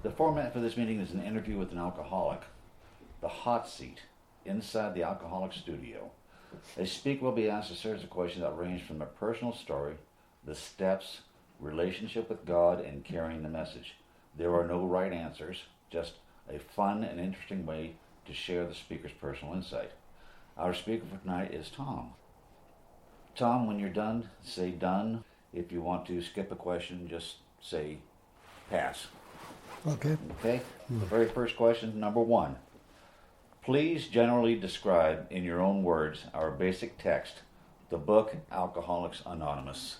The format for this meeting is an interview with an alcoholic, the hot seat, inside the alcoholic studio. A speaker will be asked a series of questions that range from their personal story, the steps, relationship with God, and carrying the message. There are no right answers, just a fun and interesting way to share the speaker's personal insight. Our speaker for tonight is Tom. Tom, when you're done, say done. If you want to skip a question, just say pass. Okay. Okay? The very first question, number 1. Please generally describe, in your own words, our basic text, the book Alcoholics Anonymous.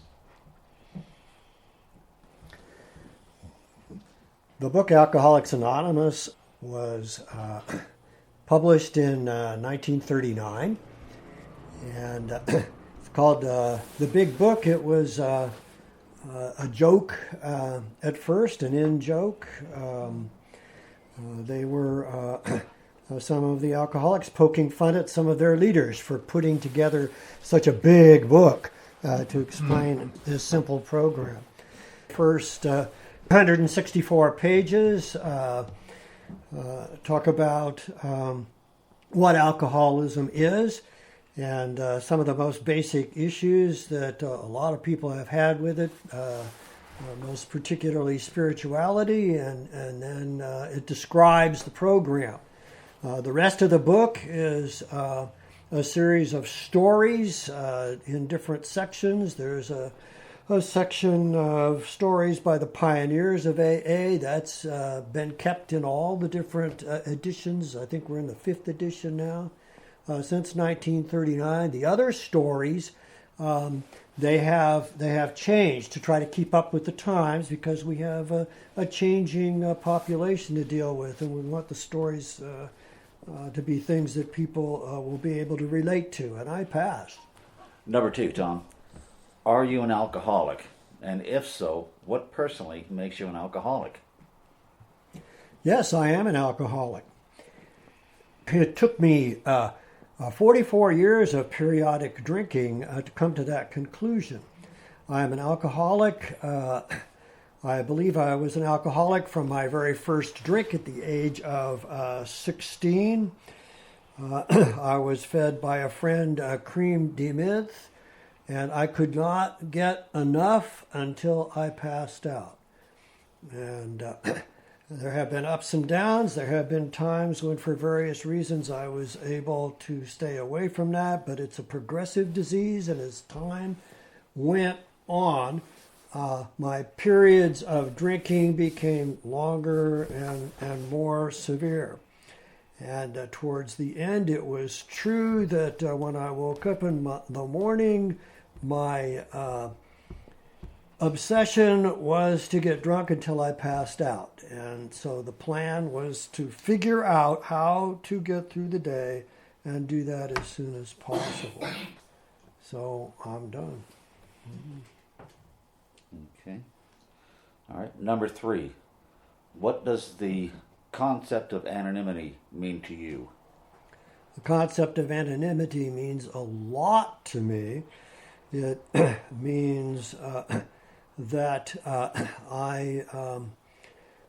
The book Alcoholics Anonymous was published in 1939, and it's called The Big Book. It was a joke at first, an in-joke. They were some of the alcoholics poking fun at some of their leaders for putting together such a big book to explain this simple program. First 164 pages talk about what alcoholism is and some of the most basic issues that a lot of people have had with it, most particularly spirituality, and then it describes the program. The rest of the book is a series of stories in different sections. There's a section of stories by the pioneers of AA that's been kept in all the different editions. I think we're in the 5th edition now, since 1939. The other stories, they have changed to try to keep up with the times because we have a changing population to deal with, and we want the stories to be things that people will be able to relate to, and I passed. Number 2, Tom. Are you an alcoholic? And if so, what personally makes you an alcoholic? Yes, I am an alcoholic. It took me 44 years of periodic drinking to come to that conclusion. I am an alcoholic. I believe I was an alcoholic from my very first drink at the age of 16. I was fed by a friend cream de menthe, and I could not get enough until I passed out. And there have been ups and downs. There have been times when, for various reasons, I was able to stay away from that, but it's a progressive disease, and as time went on, my periods of drinking became longer and more severe. And towards the end, it was true that when I woke up in the morning, my obsession was to get drunk until I passed out. And so the plan was to figure out how to get through the day and do that as soon as possible. So I'm done. Okay. All right. Number 3. What does the concept of anonymity mean to you? The concept of anonymity means a lot to me. It means that I,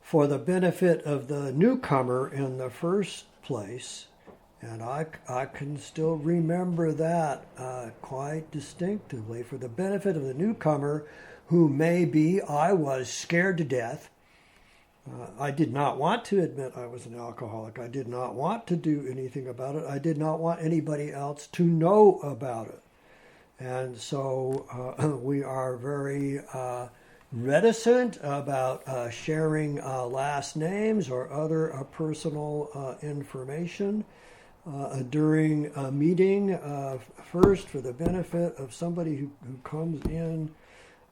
for the benefit of the newcomer in the first place, and I can still remember that quite distinctively, for the benefit of the newcomer who I was scared to death. I did not want to admit I was an alcoholic. I did not want to do anything about it. I did not want anybody else to know about it. And so we are very reticent about sharing last names or other personal information during a meeting, first for the benefit of somebody who comes in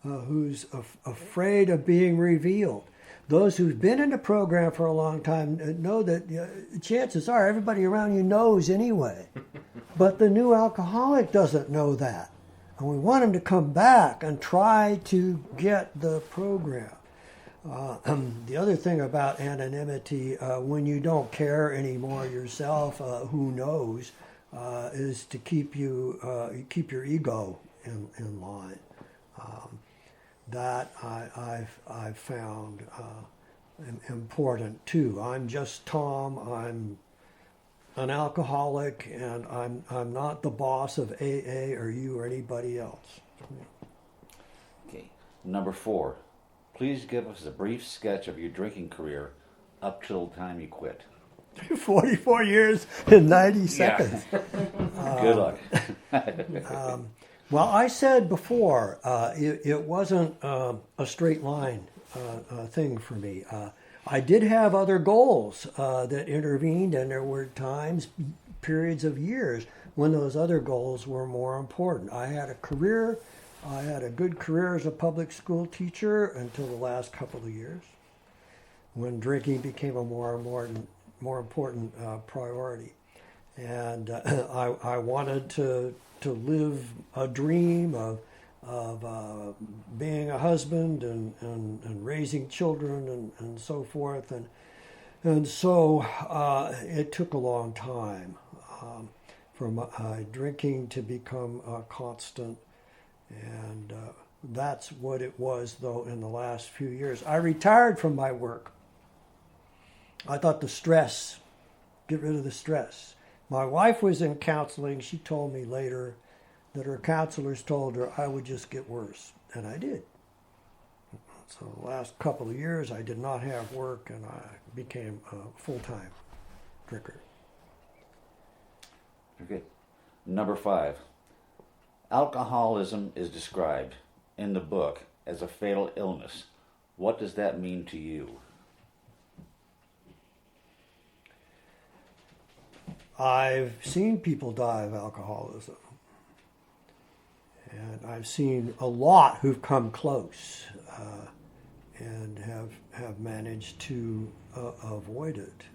who's afraid of being revealed. Those who've been in the program for a long time know that chances are everybody around you knows anyway. But the new alcoholic doesn't know that. And we want him to come back and try to get the program. The other thing about anonymity, when you don't care anymore yourself, who knows, is to keep your ego in line. That I've found important too. I'm just Tom. I'm an alcoholic, and I'm not the boss of AA or you or anybody else. Okay. Number 4. Please give us a brief sketch of your drinking career up till the time you quit. 44 years and 90 seconds. Good luck. Well, I said before, it wasn't a straight line thing for me. I did have other goals that intervened, and there were times, periods of years, when those other goals were more important. I had a career. I had a good career as a public school teacher until the last couple of years, when drinking became a more important priority. And I wanted to live a dream of being a husband and raising children and so forth. And so it took a long time for my drinking to become constant. And that's what it was, though, in the last few years. I retired from my work. I thought the stress, get rid of the stress. My wife was in counseling. She told me later that her counselors told her I would just get worse, and I did. So the last couple of years I did not have work, and I became a full-time drinker. Okay. Number 5. Alcoholism is described in the book as a fatal illness. What does that mean to you? I've seen people die of alcoholism. And I've seen a lot who've come close and have managed to avoid it.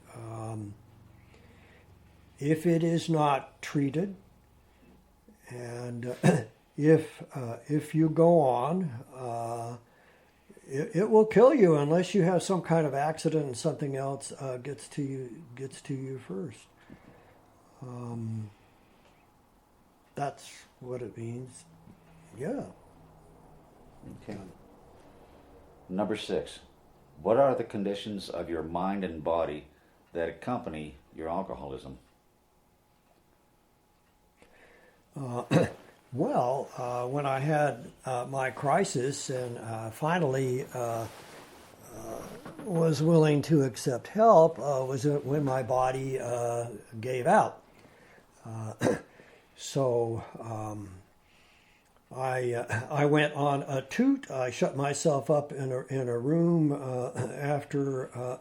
If it is not treated, and if you go on, it will kill you unless you have some kind of accident and something else gets to you first. That's what it means. Yeah. Okay. Number 6. What are the conditions of your mind and body that accompany your alcoholism? Well, when I had my crisis and finally was willing to accept help was when my body gave out. So I went on a toot. I shut myself up in a room after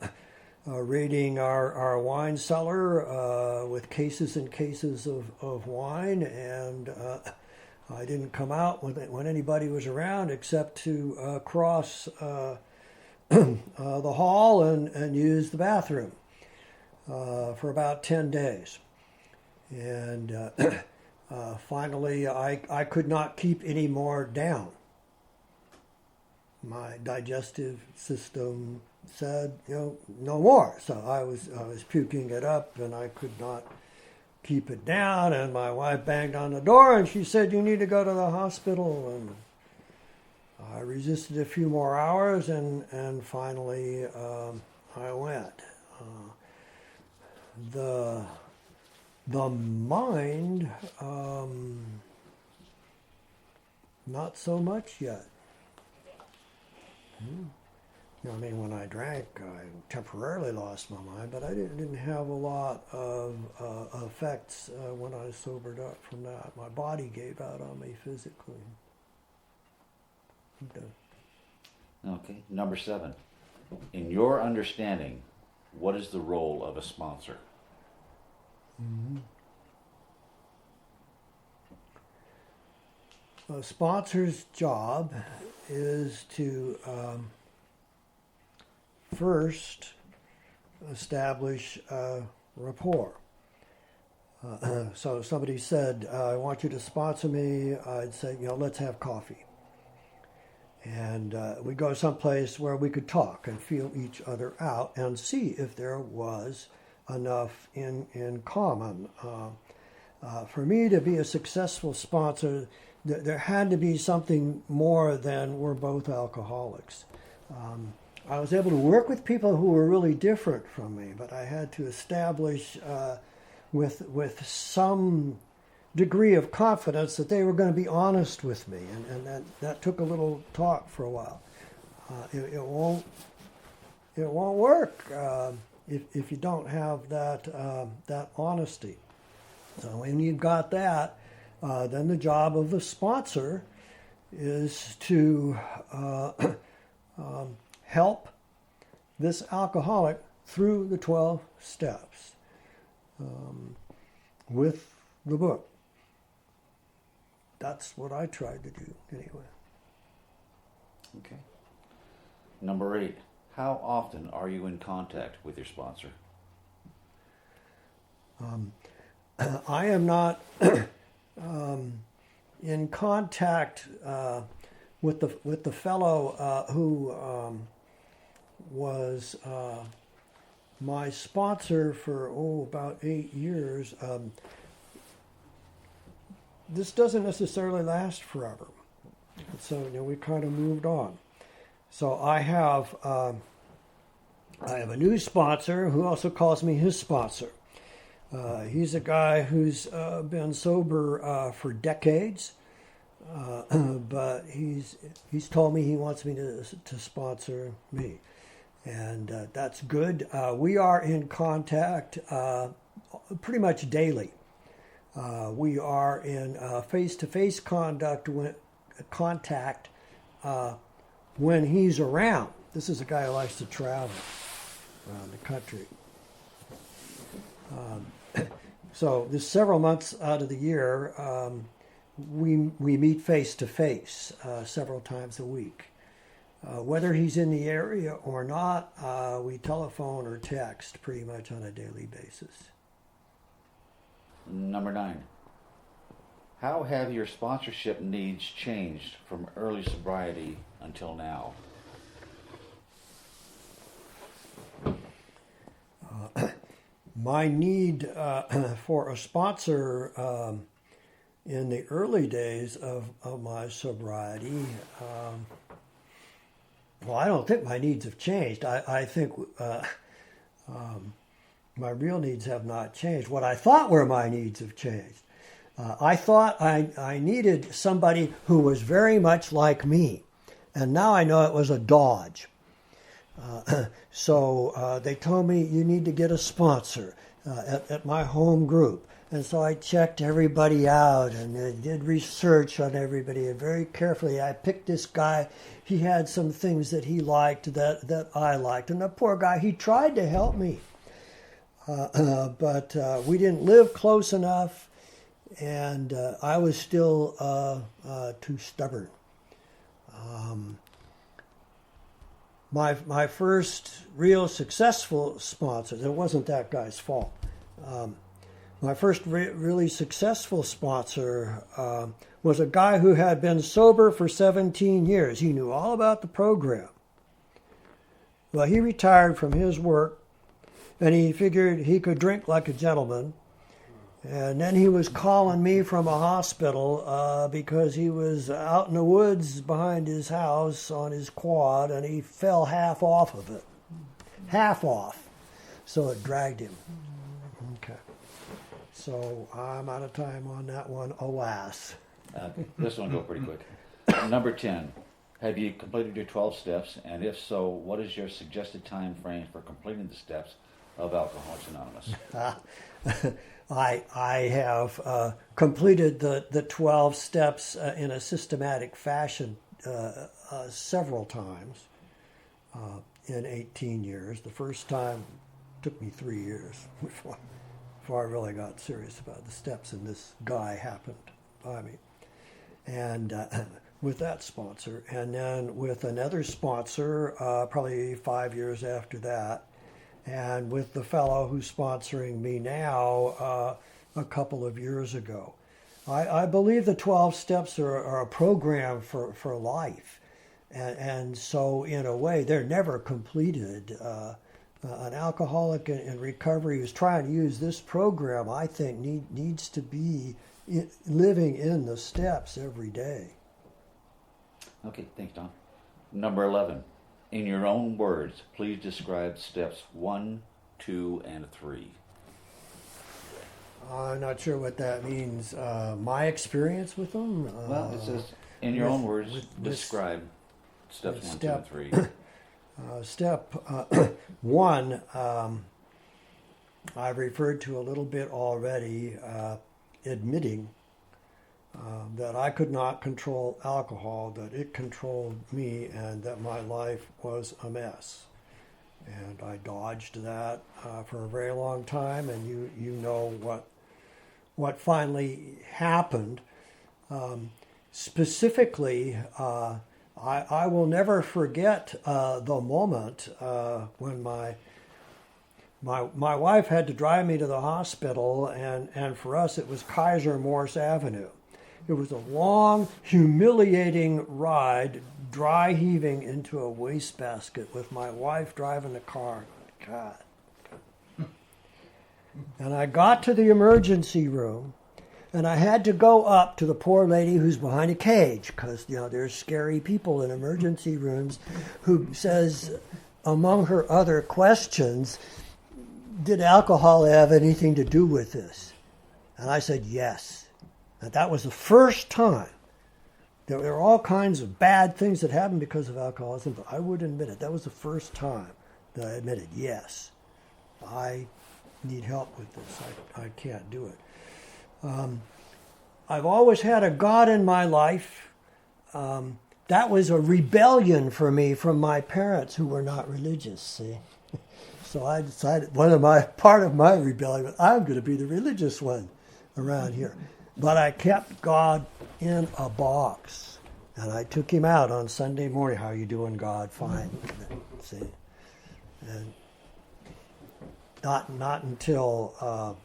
raiding our wine cellar with cases and cases of wine, and I didn't come out when anybody was around except to cross the hall and use the bathroom for about 10 days. And finally, I could not keep any more down. My digestive system said, no more. So I was puking it up, and I could not keep it down. And my wife banged on the door, and she said, "You need to go to the hospital." And I resisted a few more hours, and finally I went. The mind, not so much yet. I mean, when I drank, I temporarily lost my mind, but I didn't have a lot of effects when I sobered up from that. My body gave out on me physically. Okay. Number 7. In your understanding, what is the role of a sponsor? A sponsor's job is to first establish rapport. So if somebody said, "I want you to sponsor me," I'd say, let's have coffee. And we'd go someplace where we could talk and feel each other out and see if there was enough in common. For me to be a successful sponsor, there had to be something more than we're both alcoholics. I was able to work with people who were really different from me, but I had to establish with some degree of confidence that they were going to be honest with me, and that took a little talk for a while. It won't work if you don't have that honesty. So when you've got that, then the job of the sponsor is to help this alcoholic through the 12 steps with the book. That's what I tried to do anyway. Okay. Number 8, how often are you in contact with your sponsor? I am not in contact with the fellow who was my sponsor for about 8 years. This doesn't necessarily last forever, so we kind of moved on. So I have a new sponsor who also calls me his sponsor. He's a guy who's been sober for decades, but he's told me he wants me to sponsor me, and that's good. We are in contact pretty much daily. We are in face-to-face contact when he's around. This is a guy who likes to travel around the country. So there's several months out of the year we meet face to face several times a week. Whether he's in the area or not, we telephone or text pretty much on a daily basis. Number 9, how have your sponsorship needs changed from early sobriety until now? My need for a sponsor in the early days of my sobriety, well, I don't think my needs have changed. I think my real needs have not changed. What I thought were my needs have changed. I thought I needed somebody who was very much like me, and now I know it was a dodge. So they told me you need to get a sponsor at my home group. And so I checked everybody out and did research on everybody. And very carefully I picked this guy. He had some things that he liked that I liked. And the poor guy, he tried to help me. But we didn't live close enough. And I was still too stubborn. My first real successful sponsor, it wasn't that guy's fault. My first really successful sponsor was a guy who had been sober for 17 years. He knew all about the program. Well, he retired from his work, and he figured he could drink like a gentleman. And then he was calling me from a hospital because he was out in the woods behind his house on his quad, and he fell half off of it. Half off. So it dragged him. Okay. So I'm out of time on that one, alas. This one will go pretty quick. Number 10, have you completed your 12 steps? And if so, what is your suggested time frame for completing the steps of Alcoholics Anonymous? I have completed the 12 steps in a systematic fashion several times in 18 years. The first time took me 3 years before I really got serious about the steps, and this guy happened by me. And with that sponsor, and then with another sponsor probably 5 years after that, and with the fellow who's sponsoring me now a couple of years ago. I believe the 12 steps are a program for life. And so in a way, they're never completed. An alcoholic in recovery who's trying to use this program, I think, needs to be living in the steps every day. Okay, thanks, Don. Number 11. In your own words, please describe steps 1, 2, and 3. I'm not sure what that means. My experience with them? Well, it says, in your own words, describe steps 1, 2, and 3. Step 1, I've referred to a little bit already, admitting that I could not control alcohol, that it controlled me, and that my life was a mess. And I dodged that for a very long time, and you know what finally happened. Specifically, I will never forget the moment when my wife had to drive me to the hospital, and for us it was Kaiser Morse Avenue. It was a long, humiliating ride, dry heaving into a wastebasket with my wife driving the car. God. And I got to the emergency room, and I had to go up to the poor lady who's behind a cage, because there's scary people in emergency rooms, who says, among her other questions, did alcohol have anything to do with this? And I said yes. And that was the first time. There were all kinds of bad things that happened because of alcoholism, but I would admit it. That was the first time that I admitted, yes, I need help with this. I can't do it. I've always had a God in my life. That was a rebellion for me from my parents, who were not religious, see. So I decided part of my rebellion, I'm going to be the religious one around here. But I kept God in a box, and I took him out on Sunday morning. How you doing, God? Fine. See, and not until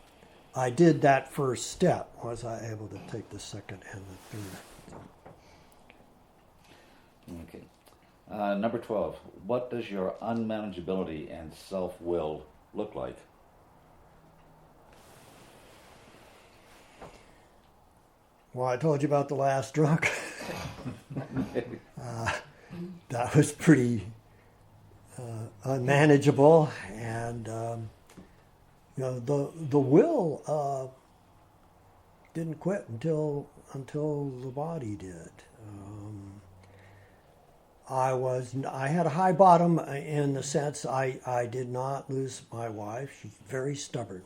I did that first step was I able to take the second and the third. Okay. Number 12. What does your unmanageability and self-will look like? Well, I told you about the last drunk. That was pretty unmanageable, and the will didn't quit until the body did. I had a high bottom in the sense I did not lose my wife. She's very stubborn.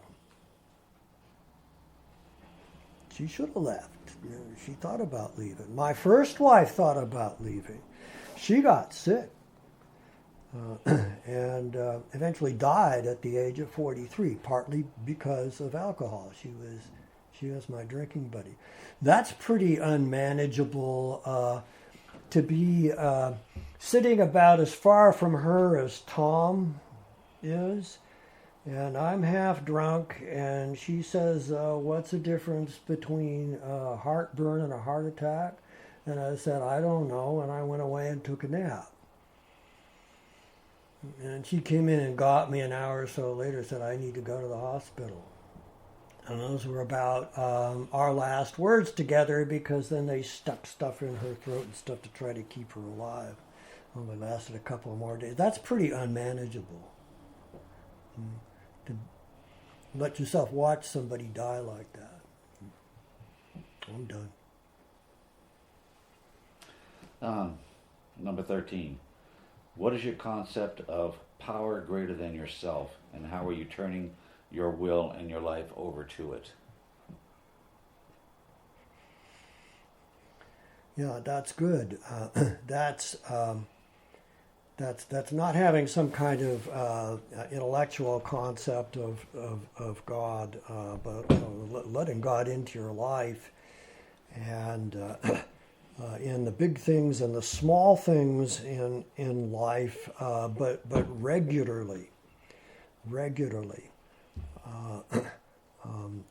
She should have left. She thought about leaving. My first wife thought about leaving. She got sick and eventually died at the age of 43, partly because of alcohol. She was my drinking buddy. That's pretty unmanageable to be sitting about as far from her as Tom is. And I'm half drunk, and she says, what's the difference between heartburn and a heart attack? And I said, I don't know, and I went away and took a nap. And she came in and got me an hour or so later, said, I need to go to the hospital. And those were about our last words together, because then they stuck stuff in her throat and stuff to try to keep her alive. Only lasted a couple more days. That's pretty unmanageable. To let yourself watch somebody die like that. I'm done. Number 13. What is your concept of power greater than yourself, and how are you turning your will and your life over to it? Yeah, that's good. That's not having some kind of intellectual concept of God, but letting God into your life, and in the big things and the small things in life, but regularly,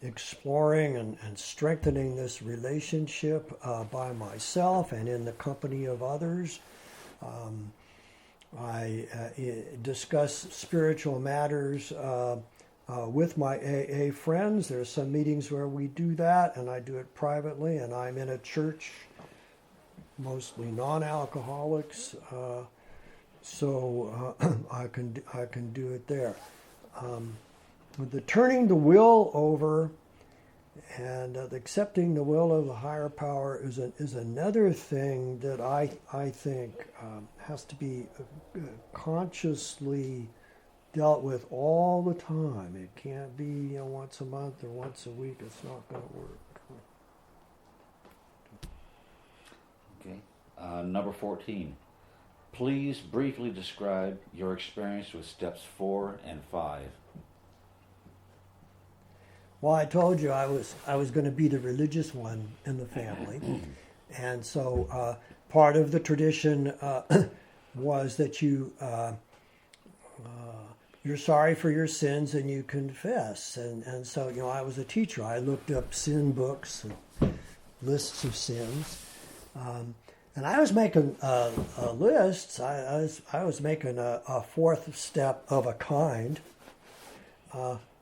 exploring and strengthening this relationship by myself and in the company of others. I discuss spiritual matters with my AA friends. There's some meetings where we do that, and I do it privately, and I'm in a church, mostly non-alcoholics, So I can do it there. With the turning the will over and accepting the will of the higher power is another thing that I think has to be consciously dealt with all the time. It can't be once a month or once a week. It's not going to work. Okay. Number 14. Please briefly describe your experience with steps 4 and 5. Well, I told you I was going to be the religious one in the family, and so part of the tradition was that you're sorry for your sins and you confess. And so I was a teacher. I looked up sin books and lists of sins, and I was making lists. I was making a fourth step of a kind.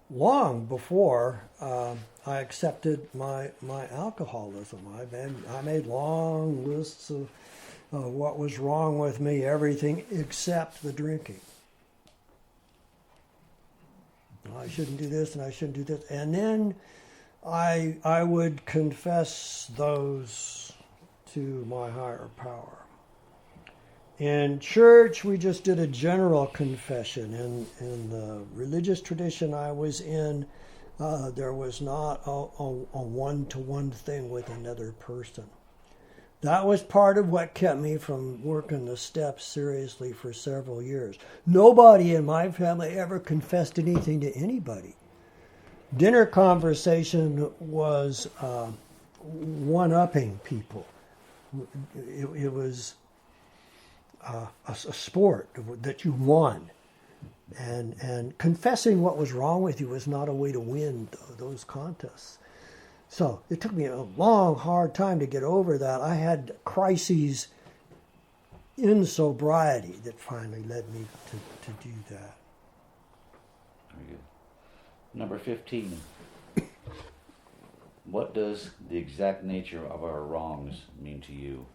Long before I accepted my alcoholism. I made long lists of what was wrong with me, everything except the drinking. I shouldn't do this and I shouldn't do this. And then I would confess those to my higher power. In church, we just did a general confession. In the religious tradition I was in, there was not a one-to-one thing with another person. That was part of what kept me from working the steps seriously for several years. Nobody in my family ever confessed anything to anybody. Dinner conversation was one-upping people. It was a sport that you won, and confessing what was wrong with you was not a way to win those contests. So it took me a long, hard time to get over that. I had crises in sobriety that finally led me to do that. Very good. Number 15. What does the exact nature of our wrongs mean to you?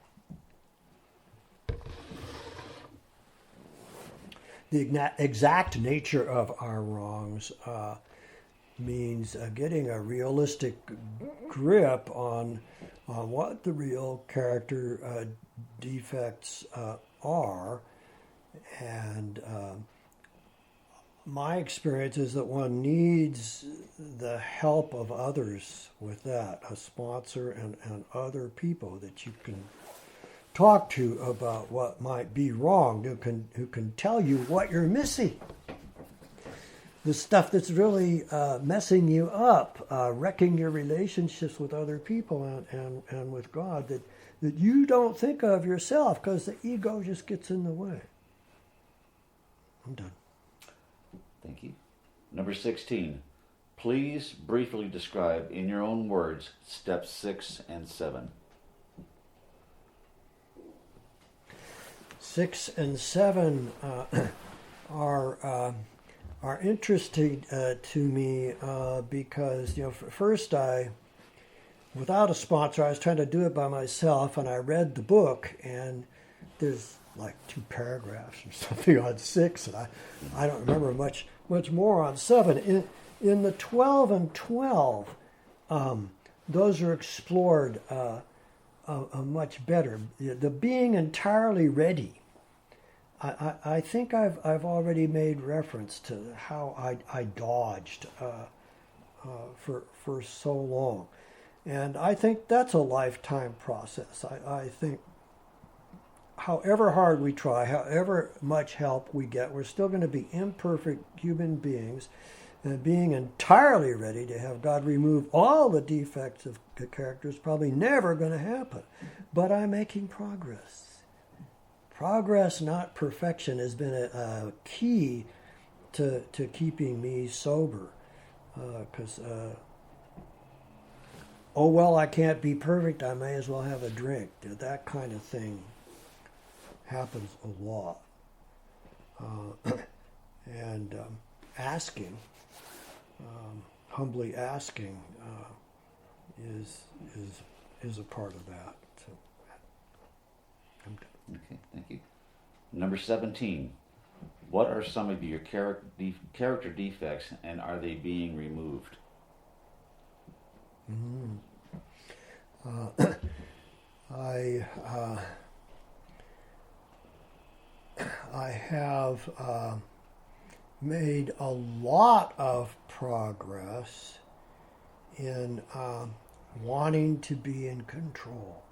The exact nature of our wrongs means getting a realistic grip on what the real character defects are. And my experience is that one needs the help of others with that, a sponsor and other people that you can talk to about what might be wrong, who can tell you what you're missing. The stuff that's really messing you up, wrecking your relationships with other people and with God that you don't think of yourself because the ego just gets in the way. I'm done. Thank you. Number 16. Please briefly describe in your own words steps 6 and 7. 6 and 7 are interesting to me because first without a sponsor, I was trying to do it by myself, and I read the book, and there's like 2 paragraphs or something on 6, and I don't remember much more on 7. In the 12 and 12, those are explored much better. The being entirely ready. I think I've already made reference to how I dodged for so long, and I think that's a lifetime process. I think however hard we try, however much help we get, we're still going to be imperfect human beings, and being entirely ready to have God remove all the defects of the character is probably never going to happen. But I'm making progress. Progress, not perfection, has been a key to keeping me sober. Because, I can't be perfect, I may as well have a drink. That kind of thing happens a lot. And asking, humbly asking, is a part of that. So, I'm done. Okay, thank you. Number 17. What are some of your character defects, and are they being removed? I have made a lot of progress in wanting to be in control.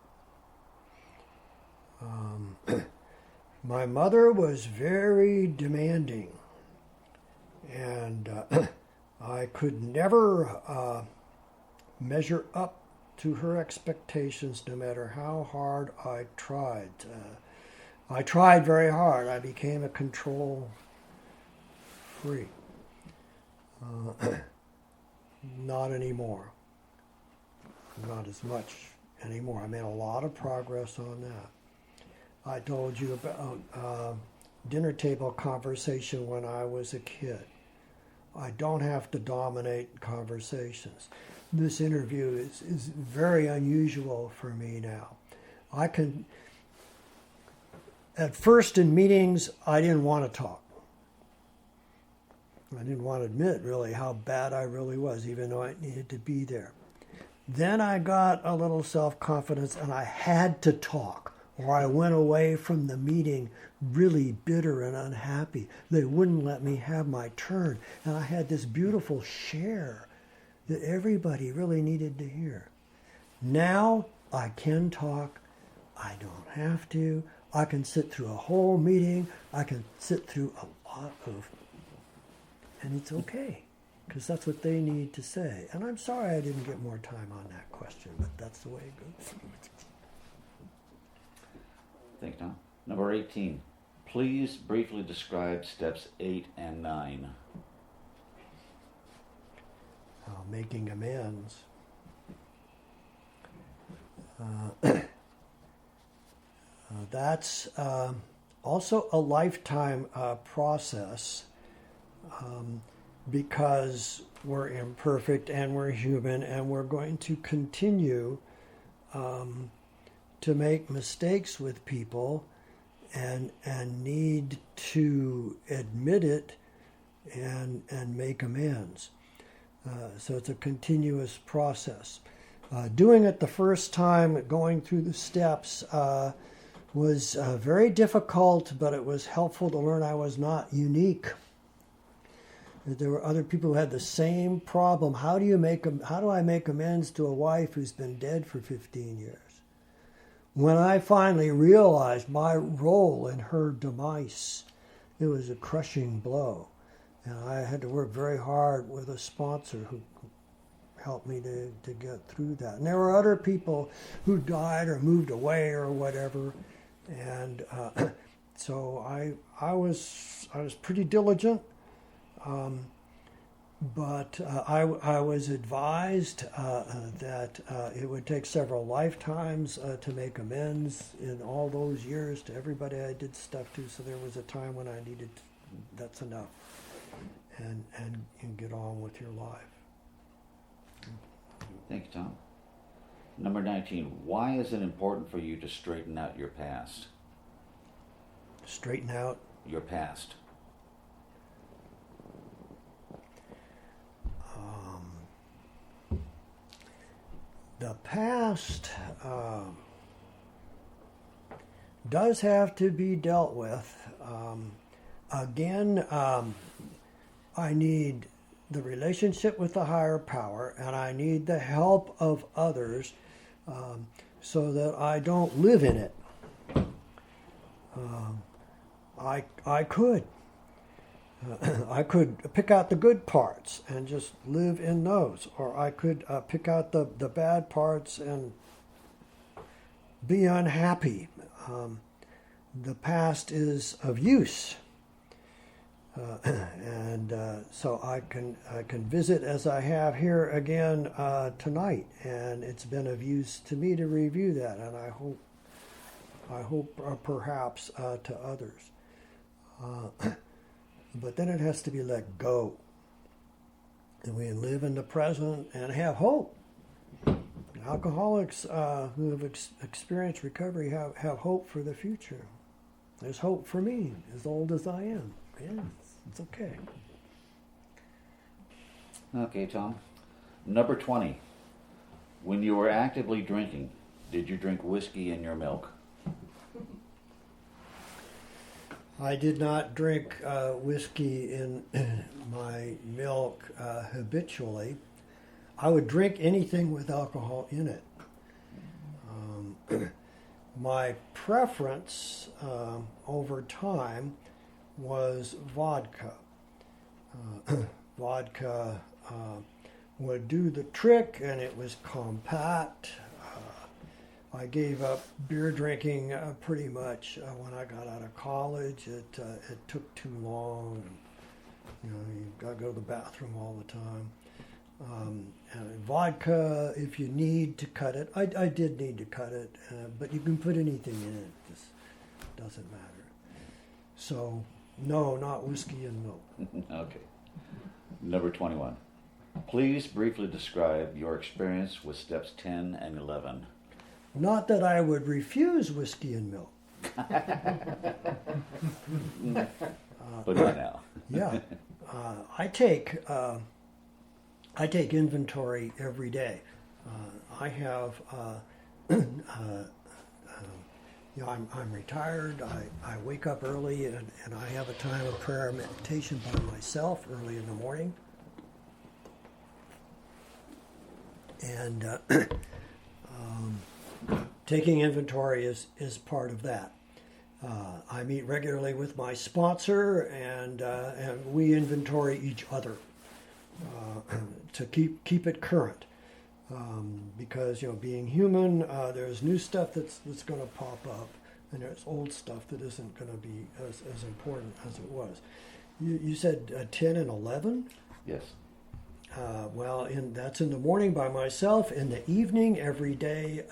My mother was very demanding, and I could never measure up to her expectations no matter how hard I tried. I tried very hard. I became a control freak. Not anymore. Not as much anymore. I made a lot of progress on that. I told you about dinner table conversation when I was a kid. I don't have to dominate conversations. This interview is very unusual for me now. I can, at first in meetings, I didn't want to talk. I didn't want to admit really how bad I really was, even though I needed to be there. Then I got a little self-confidence and I had to talk, or I went away from the meeting really bitter and unhappy. They wouldn't let me have my turn. And I had this beautiful share that everybody really needed to hear. Now I can talk. I don't have to. I can sit through a whole meeting. I can sit through a lot of, and it's okay, because that's what they need to say. And I'm sorry I didn't get more time on that question, but that's the way it goes. Thanks, Tom. Number 18. Please briefly describe steps 8 and 9. Making amends. That's also a lifetime process, because we're imperfect and we're human and we're going to continue to make mistakes with people and need to admit it and make amends. So it's a continuous process. Doing it the first time, going through the steps, was very difficult, but it was helpful to learn I was not unique. That there were other people who had the same problem. How do I make amends to a wife who's been dead for 15 years? When I finally realized my role in her demise, it was a crushing blow. And I had to work very hard with a sponsor who helped me to get through that. And there were other people who died or moved away or whatever. And so I was pretty diligent. But I was advised that it would take several lifetimes to make amends in all those years to everybody I did stuff to. So there was a time when I needed that's enough, and get on with your life. Thank you, Tom. Number 19. Why is it important for you to straighten out your past? Straighten out your past. The past does have to be dealt with. Again, I need the relationship with the higher power, and I need the help of others so that I don't live in it. I could. I could pick out the good parts and just live in those, or I could pick out the bad parts and be unhappy. The past is of use, and so I can visit as I have here again tonight, and it's been of use to me to review that, and I hope perhaps to others. But then it has to be let go. And we live in the present and have hope. Alcoholics who have experienced recovery have hope for the future. There's hope for me, as old as I am. Yeah, it's okay. Okay, Tom. Number 20. When you were actively drinking, did you drink whiskey in your milk? I did not drink whiskey in my milk habitually. I would drink anything with alcohol in it. My preference over time was vodka. Vodka would do the trick, and it was compact. I gave up beer drinking pretty much when I got out of college. It took too long. You've got to go to the bathroom all the time. And vodka, if you need to cut it, I did need to cut it, but you can put anything in it. It just doesn't matter. So, no, not whiskey and milk. Okay. Number 21. Please briefly describe your experience with steps 10 and 11. Not that I would refuse whiskey and milk. But not now. Yeah. I take inventory every day. I have, I'm retired. I wake up early and I have a time of prayer and meditation by myself early in the morning. And taking inventory is part of that. I meet regularly with my sponsor, and we inventory each other to keep it current. Because being human, there's new stuff that's going to pop up, and there's old stuff that isn't going to be as important as it was. You said 10 and 11? Yes. That's in the morning by myself. In the evening, every day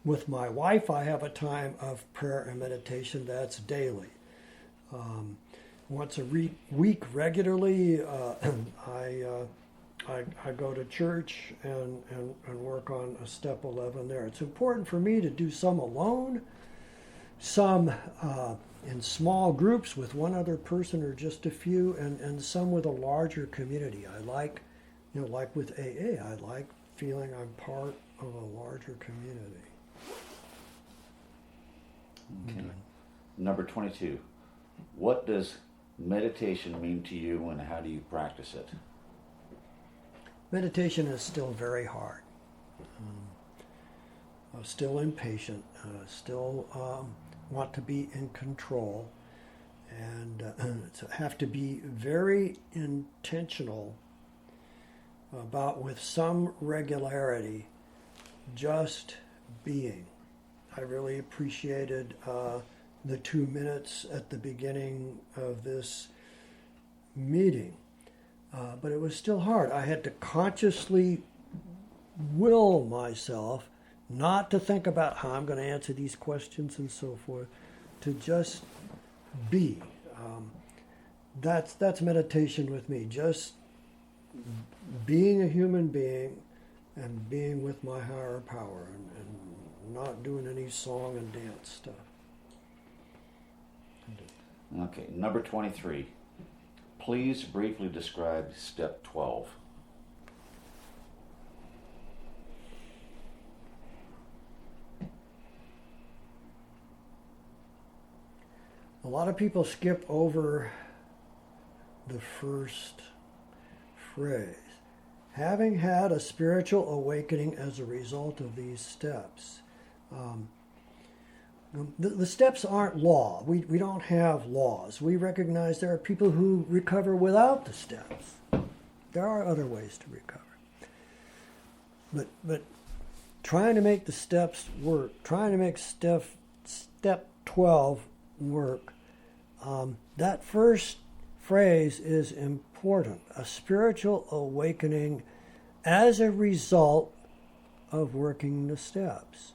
with my wife, I have a time of prayer and meditation. That's daily. Once a week, regularly, I go to church and work on a step 11 there. It's important for me to do some alone, some in small groups with one other person or just a few, and some with a larger community. I like, like with AA, I like feeling I'm part of a larger community. Okay. Number 22. What does meditation mean to you, and how do you practice it? Meditation is still very hard. Still impatient. Still want to be in control, and have to be very intentional about, with some regularity, just being. I really appreciated the 2 minutes at the beginning of this meeting, but it was still hard. I had to consciously will myself not to think about how I'm going to answer these questions and so forth, to just be. That's meditation with me, just being a human being and being with my higher power, and not doing any song and dance stuff. Okay, number 23. Please briefly describe step 12. A lot of people skip over the first phrase. Having had a spiritual awakening as a result of these steps. The steps aren't law. We don't have laws. We recognize there are people who recover without the steps. There are other ways to recover. But trying to make the steps work, trying to make step 12 work, that first phrase is important. A spiritual awakening as a result of working the steps.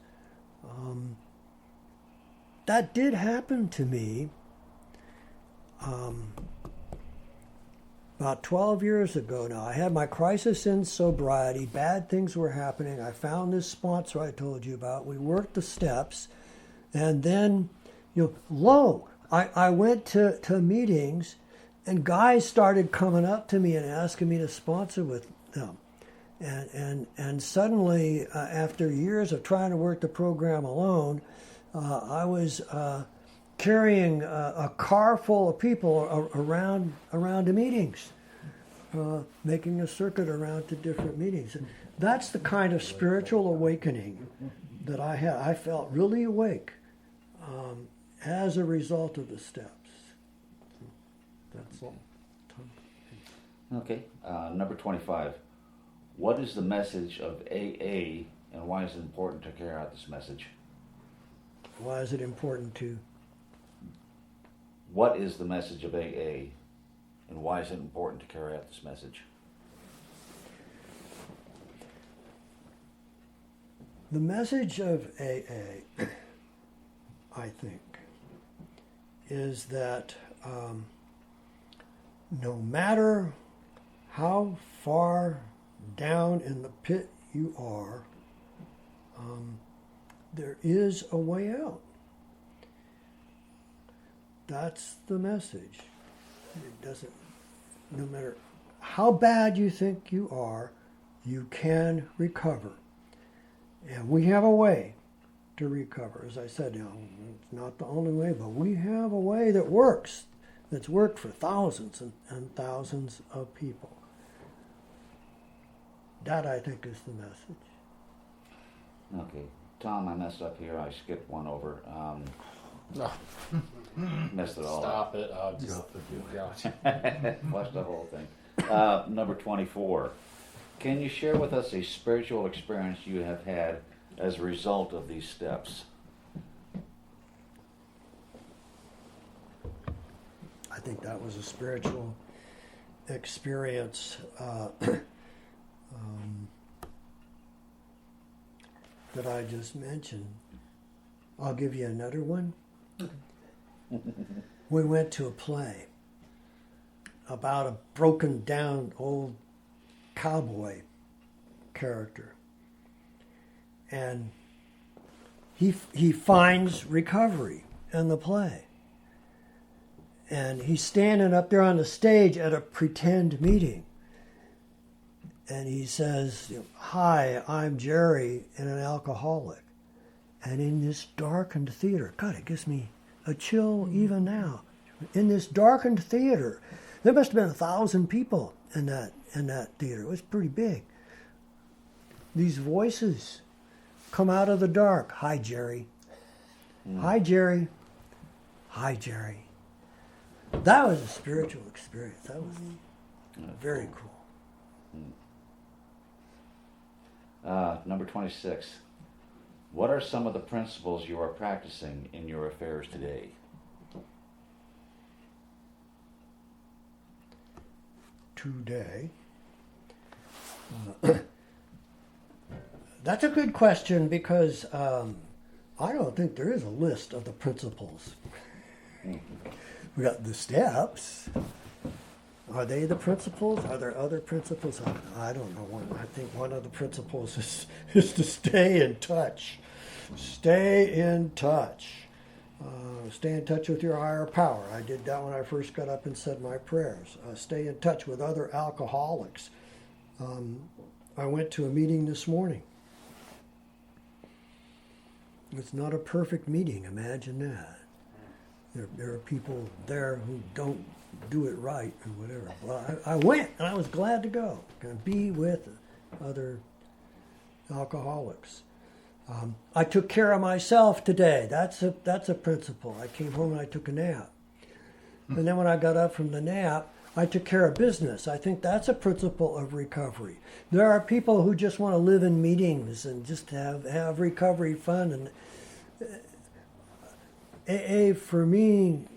That did happen to me about 12 years ago now. I had my crisis in sobriety. Bad things were happening. I found this sponsor I told you about. We worked the steps. And then, lo, I went to meetings, and guys started coming up to me and asking me to sponsor with them. And suddenly, after years of trying to work the program alone, I was carrying a car full of people around the meetings, making a circuit around to different meetings. And that's the kind of spiritual awakening that I had. I felt really awake as a result of the steps. That's all. Okay. Number 25. What is the message of AA, and why is it important to carry out this message? Why is it important to? What is the message of AA, and why is it important to carry out this message? The message of AA, I think, is that no matter how far down in the pit you are, there is a way out. That's the message. It doesn't, no matter how bad you think you are, you can recover. And we have a way to recover. As I said, it's not the only way, but we have a way that works, that's worked for thousands and thousands of people. That, I think, is the message. Okay. Tom, I messed up here. I skipped one over. No. Messed it all Stop up. it. I'll just gotcha. Flushed the whole thing. Number 24. Can you share with us a spiritual experience you have had as a result of these steps? I think that was a spiritual experience that I just mentioned. I'll give you another one. We went to a play about a broken down old cowboy character, and he finds recovery in the play, and he's standing up there on the stage at a pretend meeting, and he says, "Hi, I'm Jerry, and an alcoholic." And in this darkened theater, God, it gives me a chill even now. In this darkened theater, there must have been 1,000 people in that theater. It was pretty big. These voices come out of the dark. "Hi, Jerry. Hi, Jerry. Hi, Jerry." That was a spiritual experience. That was very cool. Number 26. What are some of the principles you are practicing in your affairs today? Today. That's a good question because I don't think there is a list of the principles. We got the steps. Are they the principles? Are there other principles? I don't know. I think one of the principles is to stay in touch. Stay in touch. Stay in touch with your higher power. I did that when I first got up and said my prayers. Stay in touch with other alcoholics. I went to a meeting this morning. It's not a perfect meeting, imagine that. There are people there who don't do it right or whatever. Well, I went and I was glad to go and be with other alcoholics. I took care of myself today. That's a principle. I came home and I took a nap. And then when I got up from the nap, I took care of business. I think that's a principle of recovery. There are people who just want to live in meetings and just have recovery fun. And AA, for me,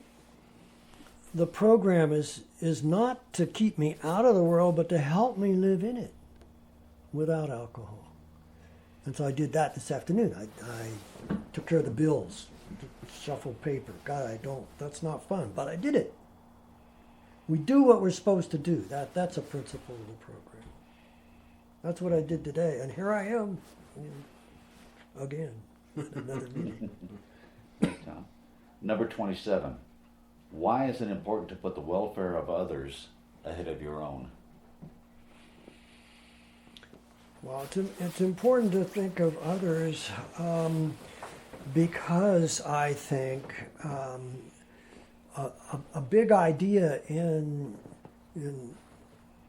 the program is not to keep me out of the world, but to help me live in it without alcohol. And so I did that this afternoon. I took care of the bills, shuffled paper. God, that's not fun, but I did it. We do what we're supposed to do. That's a principle of the program. That's what I did today. And here I am, again, at another meeting. Thanks, Tom. Number 27. Why is it important to put the welfare of others ahead of your own? Well, it's important to think of others because I think a big idea in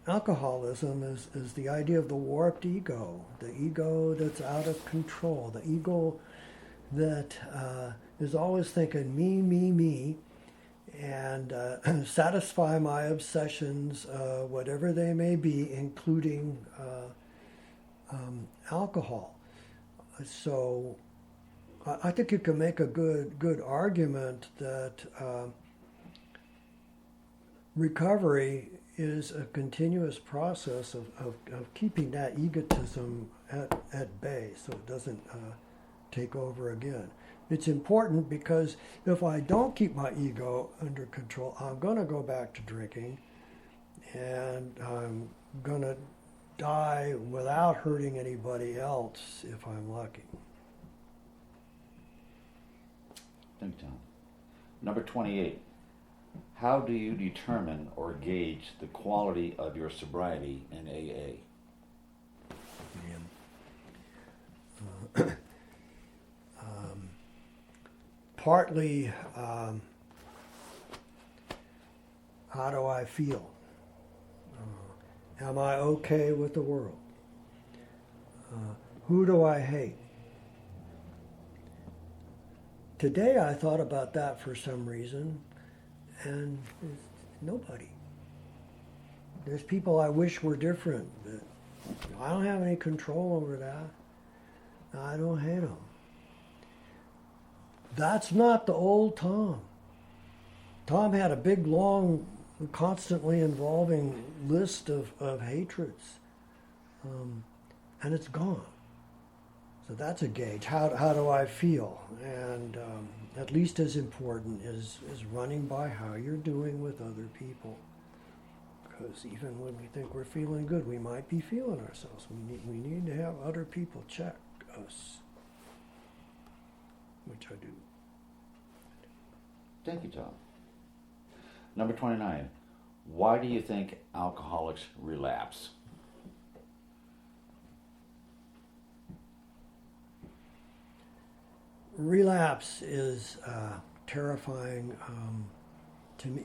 alcoholism is the idea of the warped ego, the ego that's out of control, the ego that is always thinking me, and satisfy my obsessions, whatever they may be, including alcohol. So I think you can make a good argument that recovery is a continuous process of keeping that egotism at bay so it doesn't take over again. It's important because if I don't keep my ego under control, I'm going to go back to drinking, and I'm going to die without hurting anybody else if I'm lucky. Thank you, Tom. Number 28. How do you determine or gauge the quality of your sobriety in AA? Partly, how do I feel? Am I okay with the world? Who do I hate? Today I thought about that for some reason, and nobody. There's people I wish were different, but I don't have any control over that. I don't hate them. That's not the old Tom. Tom had a big, long, constantly involving list of hatreds, and it's gone. So that's a gauge. How do I feel? And at least as important is running by how you're doing with other people. Because even when we think we're feeling good, we might be feeling ourselves. We need to have other people check us, which I do. Thank you, Tom. Number 29. Why do you think alcoholics relapse? Relapse is terrifying to me.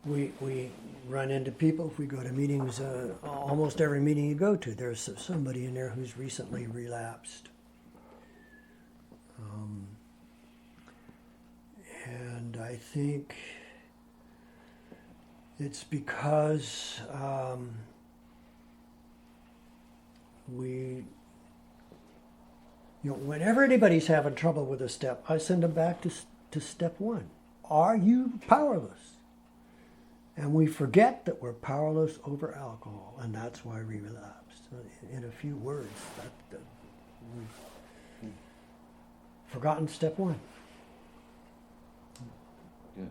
We run into people if we go to meetings. Almost every meeting you go to, there's somebody in there who's recently relapsed. And I think it's because whenever anybody's having trouble with a step, I send them back to step one. Are you powerless? And we forget that we're powerless over alcohol, and that's why we relapse. In a few words, we've forgotten step one. Good.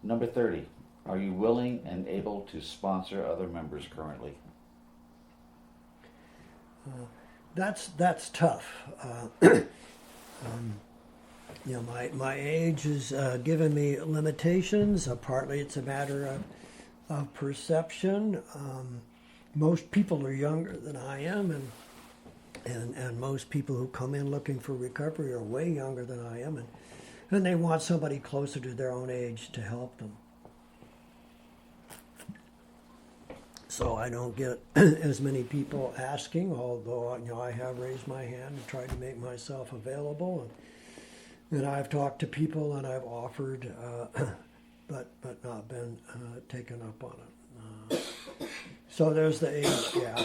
Number 30. Are you willing and able to sponsor other members currently? That's tough. My age has given me limitations. Partly it's a matter of perception. Most people are younger than I am, and most people who come in looking for recovery are way younger than I am, and they want somebody closer to their own age to help them. So I don't get as many people asking, although I have raised my hand and tried to make myself available, and I've talked to people and I've offered, but not been taken up on it. So there's the age gap,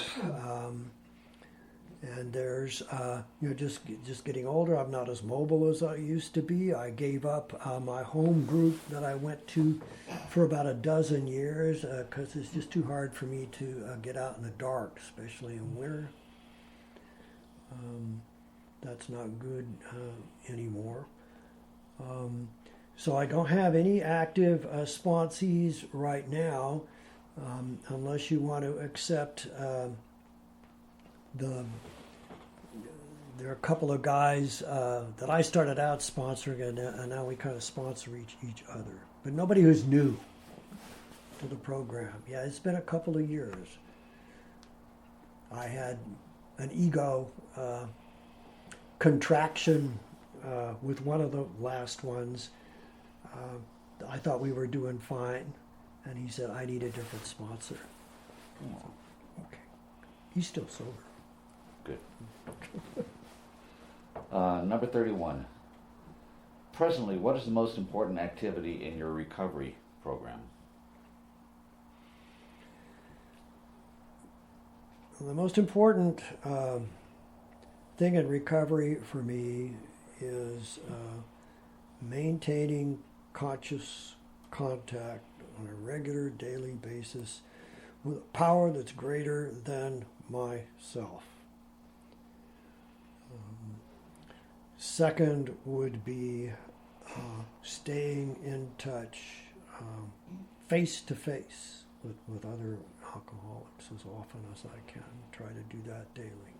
and there's just getting older. I'm not as mobile as I used to be. I gave up my home group that I went to for about a dozen years because it's just too hard for me to get out in the dark, especially in winter. That's not good anymore. So I don't have any active sponsees right now, unless you want to accept the there are a couple of guys that I started out sponsoring, and now we kind of sponsor each other. But nobody who's new to the program. Yeah, it's been a couple of years. I had an ego contraction with one of the last ones. I thought we were doing fine, and he said, I need a different sponsor. Oh, okay. He's still sober. Good. Number 31. Presently, what is the most important activity in your recovery program? The most important thing in recovery for me is maintaining conscious contact on a regular daily basis with a power that's greater than myself. Second would be staying in touch face to face with other alcoholics as often as I can. Try to do that daily.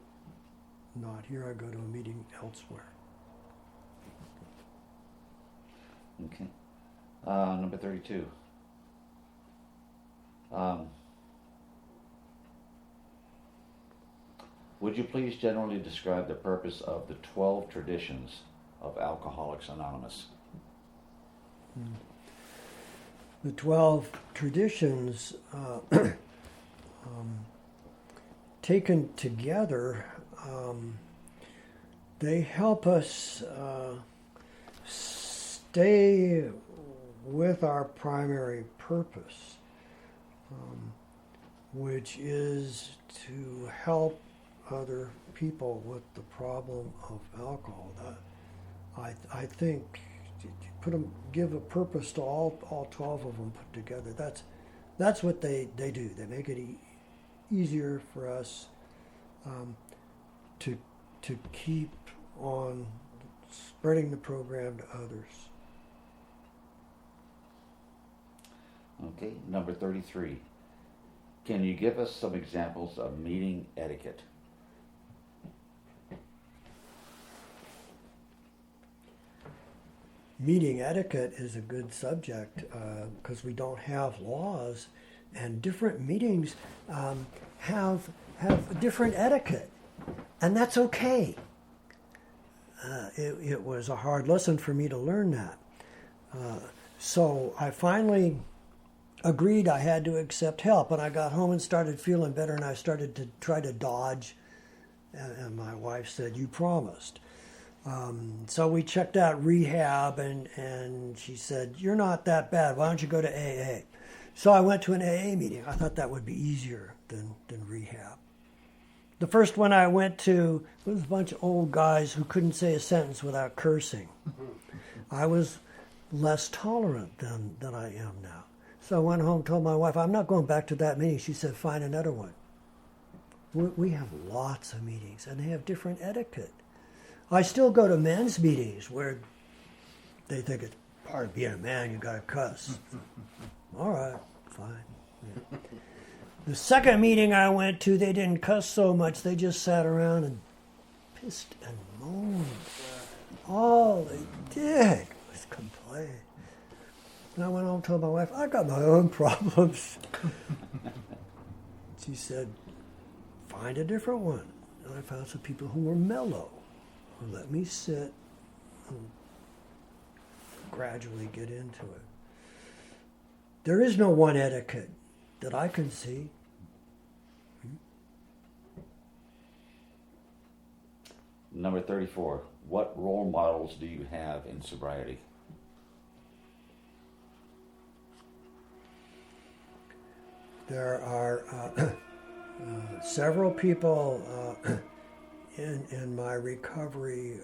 Not here, I go to a meeting elsewhere. Okay. Number 32. Would you please generally describe the purpose of the 12 traditions of Alcoholics Anonymous? The 12 traditions taken together, they help us stay with our primary purpose, which is to help other people with the problem of alcohol. I think give a purpose to all 12 of them put together. That's what they do. They make it easier for us to keep on spreading the program to others. Okay, number 33. Can you give us some examples of meeting etiquette? Meeting etiquette is a good subject because we don't have laws, and different meetings have different etiquette, and that's okay. It was a hard lesson for me to learn that. So I finally agreed I had to accept help, and I got home and started feeling better, and I started to try to dodge, and my wife said, "You promised." So we checked out rehab, and she said, "You're not that bad. Why don't you go to AA?" So I went to an AA meeting. I thought that would be easier than rehab. The first one I went to was a bunch of old guys who couldn't say a sentence without cursing. I was less tolerant than I am now. So I went home, told my wife, I'm not going back to that meeting. She said, find another one. We have lots of meetings, and they have different etiquette. I still go to men's meetings where they think it's part of being a man, you got to cuss. All right, fine. Yeah. The second meeting I went to, they didn't cuss so much. They just sat around and pissed and moaned. All they did was complain. And I went home and told my wife, I got my own problems. She said, find a different one. And I found some people who were mellow, who let me sit and gradually get into it. There is no one etiquette that I can see. Number 34. What role models do you have in sobriety? There are several people in my recovery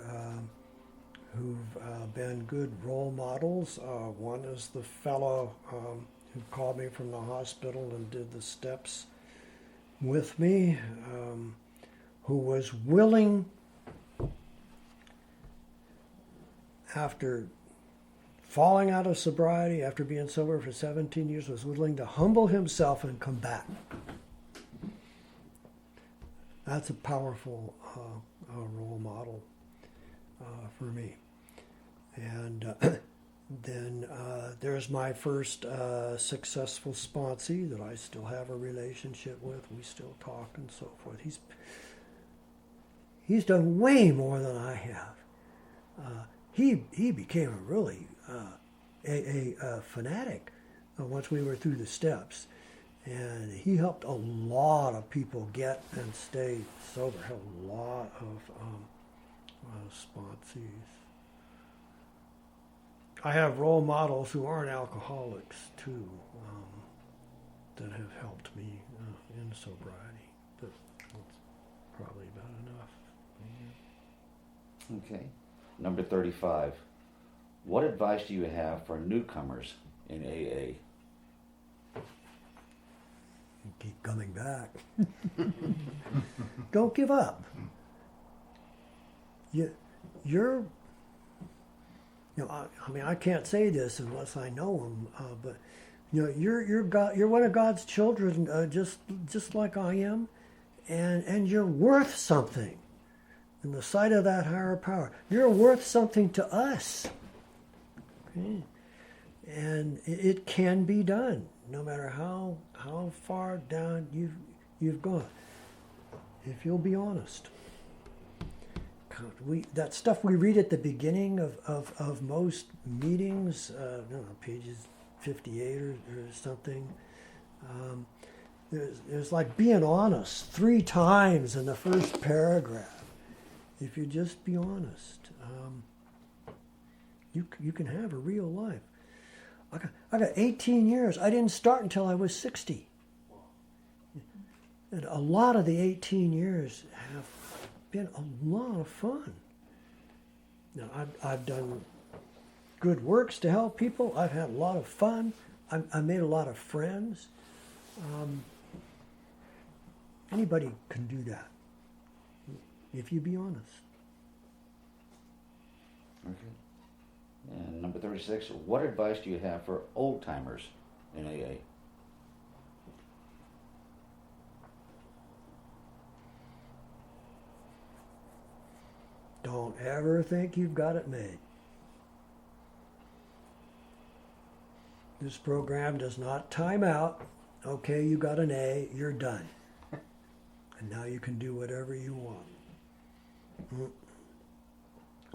who've been good role models. One is the fellow who called me from the hospital and did the steps with me, who was willing, after falling out of sobriety, after being sober for 17 years, was willing to humble himself and come back. That's a powerful role model for me. And then there's my first successful sponsee that I still have a relationship with. We still talk and so forth. He's done way more than I have. He became a really a fanatic once we were through the steps. And he helped a lot of people get and stay sober. Helped a lot of sponsees. I have role models who aren't alcoholics too, that have helped me in sobriety. But that's probably about enough. Okay. Number 35. What advice do you have for newcomers in AA? Keep coming back. Don't give up. I mean, I can't say this unless I know him, but you're one of God's children, just like I am, and you're worth something in the sight of that higher power. You're worth something to us, okay? And it can be done, no matter how far down you've gone, if you'll be honest. That stuff we read at the beginning of most meetings, pages 58 or something. There's like being honest 3 times in the first paragraph. If you just be honest, you can have a real life. I got 18 years. I didn't start until I was 60. And a lot of the 18 years have been a lot of fun. Now, I've done good works to help people. I've had a lot of fun. I made a lot of friends. Anybody can do that, if you be honest. Okay. And number 36, what advice do you have for old-timers in AA? Don't ever think you've got it made. This program does not time out. Okay, you got an A, you're done. And now you can do whatever you want.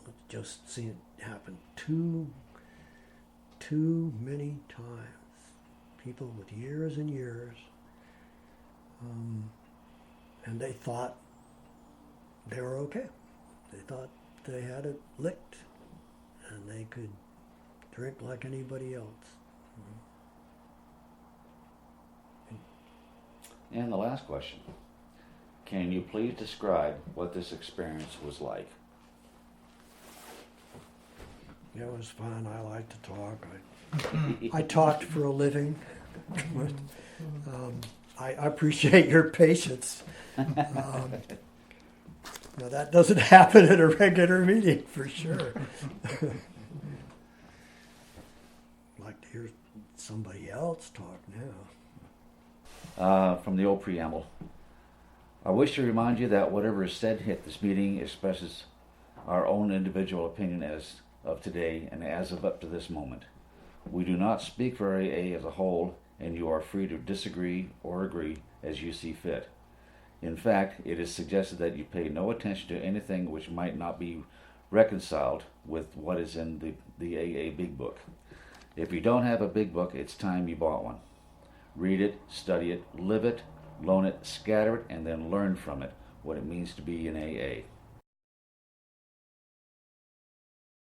I've just seen it happen too many times. People with years and years, and they thought they were okay. They thought they had it licked, and they could drink like anybody else. And the last question. Can you please describe what this experience was like? It was fun. I like to talk. I talked for a living. I appreciate your patience. Now that doesn't happen at a regular meeting, for sure. I'd like to hear somebody else talk now. From the old preamble. I wish to remind you that whatever is said at this meeting expresses our own individual opinion as of today and as of up to this moment. We do not speak for AA as a whole, and you are free to disagree or agree as you see fit. In fact, it is suggested that you pay no attention to anything which might not be reconciled with what is in the AA Big Book. If you don't have a Big Book, it's time you bought one. Read it, study it, live it, loan it, scatter it, and then learn from it what it means to be in AA.